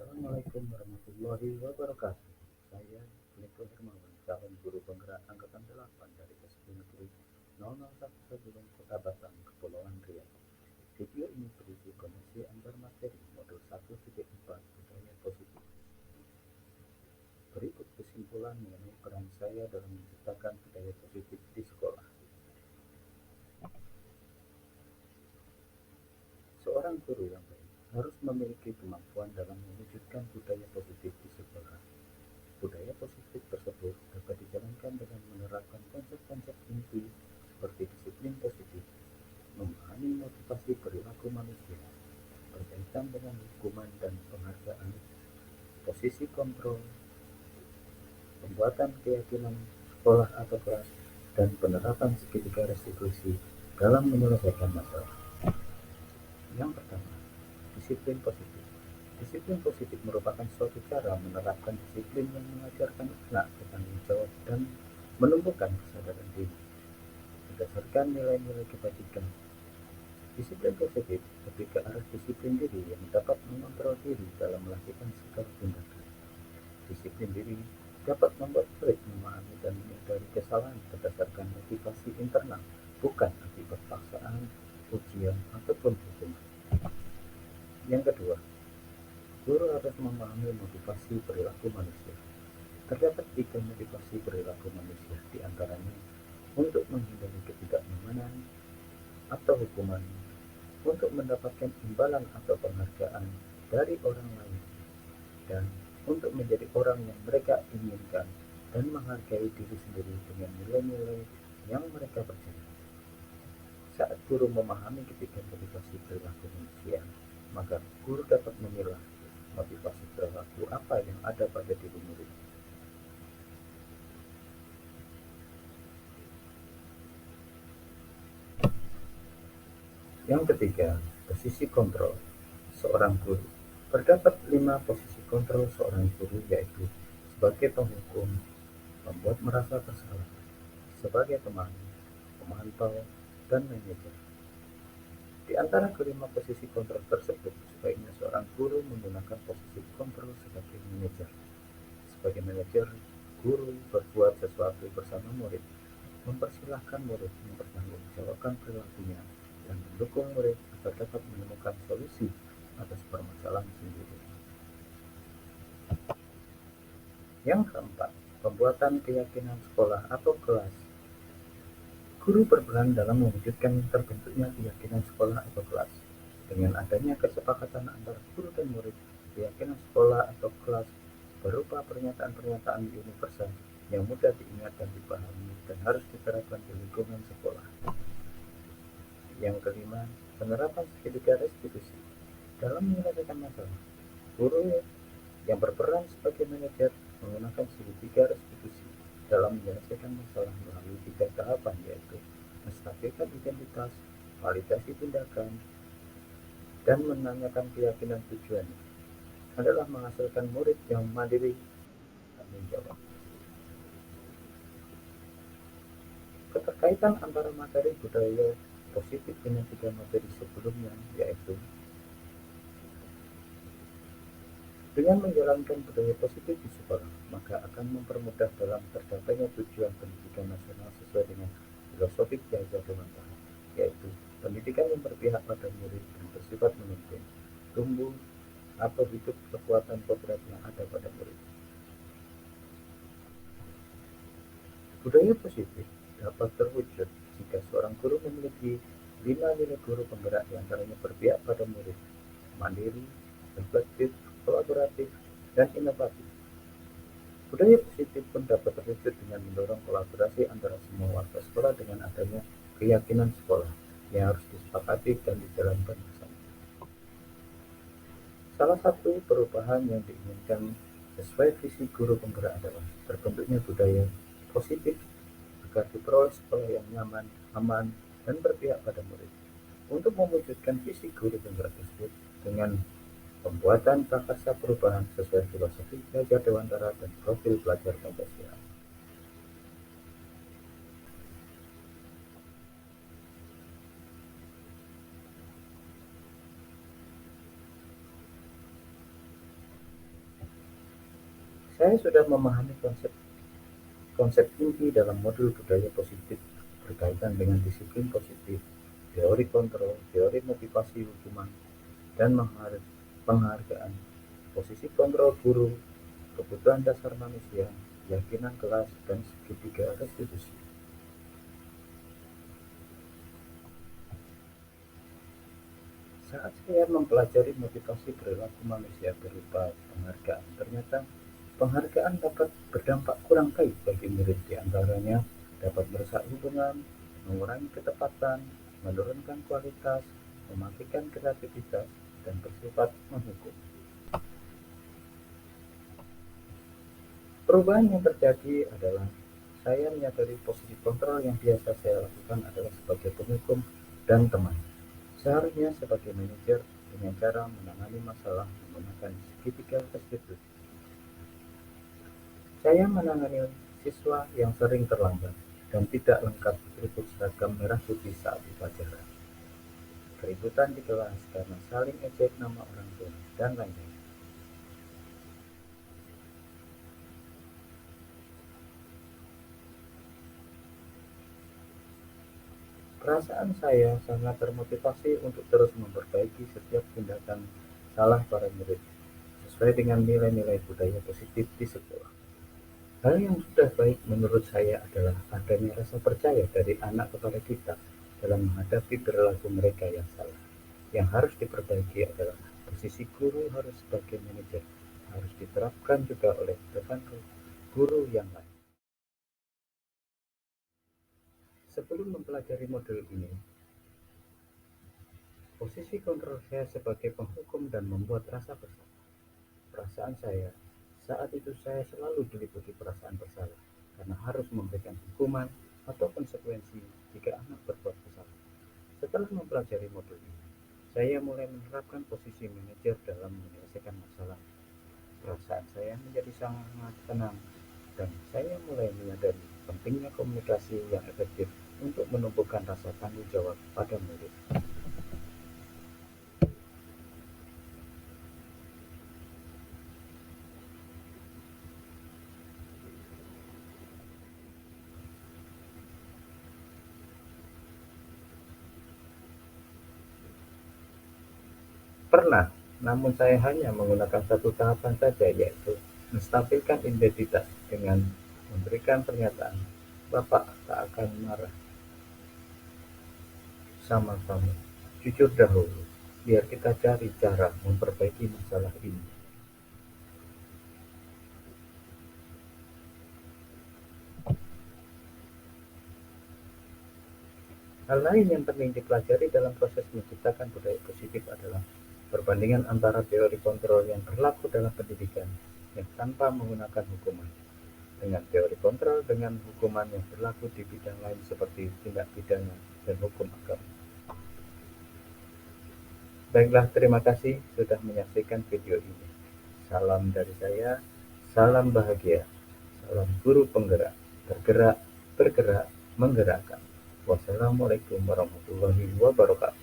Assalamualaikum warahmatullahi wabarakatuh. Saya Niko Hermawan, calon guru penggerak angkatan 8 dari SD Negeri 001 Sebelum Kota Batam, Kepulauan Riau. Video ini berisi koneksi antar materi modul 1.4 budaya positif. Berikut kesimpulan mengenai peran saya dalam menciptakan budaya positif di sekolah. Seorang guru yang baik harus memiliki kemampuan dalam mewujudkan budaya positif di sekolah. Budaya positif tersebut dapat dijalankan dengan menerapkan konsep-konsep inti seperti disiplin positif, memahami motivasi perilaku manusia, berkaitan dengan hukuman dan penghargaan, posisi kontrol, pembuatan keyakinan sekolah atau kelas, dan penerapan segitiga restitusi dalam menyelesaikan masalah. Yang pertama, disiplin positif. Disiplin positif merupakan suatu cara menerapkan disiplin yang mengajarkan anak bertanggung jawab dan menumbuhkan kesadaran diri berdasarkan nilai-nilai kebajikan. Disiplin positif lebih ke arah disiplin diri yang dapat mengontrol diri dalam melakukan segala tindakan. Disiplin diri dapat membuat murid memahami dan menyadari kesalahan berdasarkan motivasi internal, bukan akibat paksaan, ujian, ataupun hukuman. Yang kedua, guru harus memahami motivasi perilaku manusia. Terdapat tiga motivasi perilaku manusia, di antaranya untuk menghindari ketidaknyamanan atau hukuman, untuk mendapatkan imbalan atau penghargaan dari orang lain, dan untuk menjadi orang yang mereka inginkan dan menghargai diri sendiri dengan nilai-nilai yang mereka percaya. Saat guru memahami ketiga motivasi perilaku manusia, maka guru dapat memilah motivasi perilaku apa yang ada pada diri murid. Yang ketiga, posisi kontrol seorang guru. Terdapat 5 posisi kontrol seorang guru, yaitu sebagai penghukum, membuat merasa bersalah, sebagai teman, pemantau, dan manajer. Di antara kelima posisi kontrol tersebut, sebaiknya seorang guru menggunakan posisi kontrol sebagai manajer. Sebagai manajer, guru berbuat sesuatu bersama murid, mempersilahkan murid mempertanggungjawabkan perilakunya, dan mendukung murid agar dapat menemukan solusi atas permasalahan sendiri. Yang keempat, pembuatan keyakinan sekolah atau kelas. Guru berperan dalam mewujudkan terbentuknya keyakinan sekolah atau kelas. Dengan adanya kesepakatan antara guru dan murid, keyakinan sekolah atau kelas berupa pernyataan-pernyataan universal yang mudah diingat dan dipahami dan harus diterapkan di lingkungan sekolah. Yang kelima, penerapan segitiga restitusi. Dalam menyelesaikan masalah, guru yang berperan sebagai manajer menggunakan segitiga restitusi dalam menyelesaikan masalah melalui 3 tahapan, yaitu menstabilkan identitas, validasi tindakan, dan menanyakan keyakinan tujuannya, adalah menghasilkan murid yang mandiri dan tanggung jawab. Keterkaitan antara materi budaya positif dengan 3 materi sebelumnya, yaitu dengan menjalankan budaya positif di sekolah, maka akan mempermudah dalam tercapainya tujuan pendidikan nasional sesuai dengan filosofi Ki Hajar Dewantara, yaitu pendidikan yang berpihak pada murid dan bersifat menuntun, tumbuh atau hidup kekuatan kodrat yang ada pada murid. Budaya positif dapat terwujud jika seorang guru memiliki 5 nilai guru penggerak, diantaranya berpihak pada murid, mandiri, reflektif, kolaboratif, dan inovatif. Budaya positif pun dapat terwujud dengan mendorong kolaborasi antara semua warga sekolah dengan adanya keyakinan sekolah yang harus disepakati dan dijalankan bersama. Salah satu perubahan yang diinginkan sesuai visi guru penggerak adalah terbentuknya budaya positif agar diperoleh sekolah yang nyaman, aman, dan berpihak pada murid. Untuk mewujudkan visi guru penggerak tersebut dengan pembuatan prakarsa perubahan sesuai filosofi Ki Hajar Dewantara dan profil pelajar Pancasila. Saya sudah memahami konsep inti dalam modul budaya positif berkaitan dengan disiplin positif, teori kontrol, teori motivasi hukuman, dan penghargaan, posisi kontrol guru, kebutuhan dasar manusia, keyakinan kelas, dan segitiga restitusi. Saat saya mempelajari motivasi perilaku manusia berupa penghargaan, ternyata penghargaan dapat berdampak kurang baik bagi murid, di antaranya dapat merusak hubungan, mengurangi ketepatan, menurunkan kualitas, mematikan kreativitas, dan bersifat menghukum. Perubahan yang terjadi adalah saya menyadari posisi kontrol yang biasa saya lakukan adalah sebagai penghukum dan teman. Seharusnya sebagai manajer dengan cara menangani masalah menggunakan segitiga restitusi. Saya menangani siswa yang sering terlambat dan tidak lengkap atribut seragam merah putih saat upacara, keributan di kelas karena saling ejek nama orang tua, dan lain-lain. Perasaan saya sangat termotivasi untuk terus memperbaiki setiap tindakan salah para murid, sesuai dengan nilai-nilai budaya positif di sekolah. Hal yang sudah baik menurut saya adalah adanya rasa percaya dari anak kepada kita dalam menghadapi perilaku mereka yang salah. Yang harus diperbaiki adalah posisi guru harus sebagai manajer, harus diterapkan juga oleh rekan guru yang lain. Sebelum mempelajari modul ini, posisi kontrol saya sebagai penghukum dan membuat rasa bersalah. Perasaan saya, saat itu saya selalu diliputi perasaan bersalah karena harus memberikan hukuman atau konsekuensi jika anak berbuat kesalahan. Setelah mempelajari modul ini, saya mulai menerapkan posisi manajer dalam menyelesaikan masalah. Perasaan saya menjadi sangat tenang dan saya mulai menyadari pentingnya komunikasi yang efektif untuk menumbuhkan rasa tanggung jawab pada murid. Pernah, namun saya hanya menggunakan satu tahapan saja, yaitu menstabilkan identitas dengan memberikan pernyataan, "Bapak tak akan marah sama kamu. Jujur dahulu, biar kita cari cara memperbaiki masalah ini." Hal lain yang penting dipelajari dalam proses menciptakan budaya positif adalah perbandingan antara teori kontrol yang berlaku dalam pendidikan yang tanpa menggunakan hukuman dengan teori kontrol dengan hukuman yang berlaku di bidang lain seperti tindak pidana dan hukum agama. Baiklah, terima kasih sudah menyaksikan video ini. Salam dari saya, salam bahagia, salam guru penggerak, bergerak, bergerak, menggerakkan. Wassalamualaikum warahmatullahi wabarakatuh.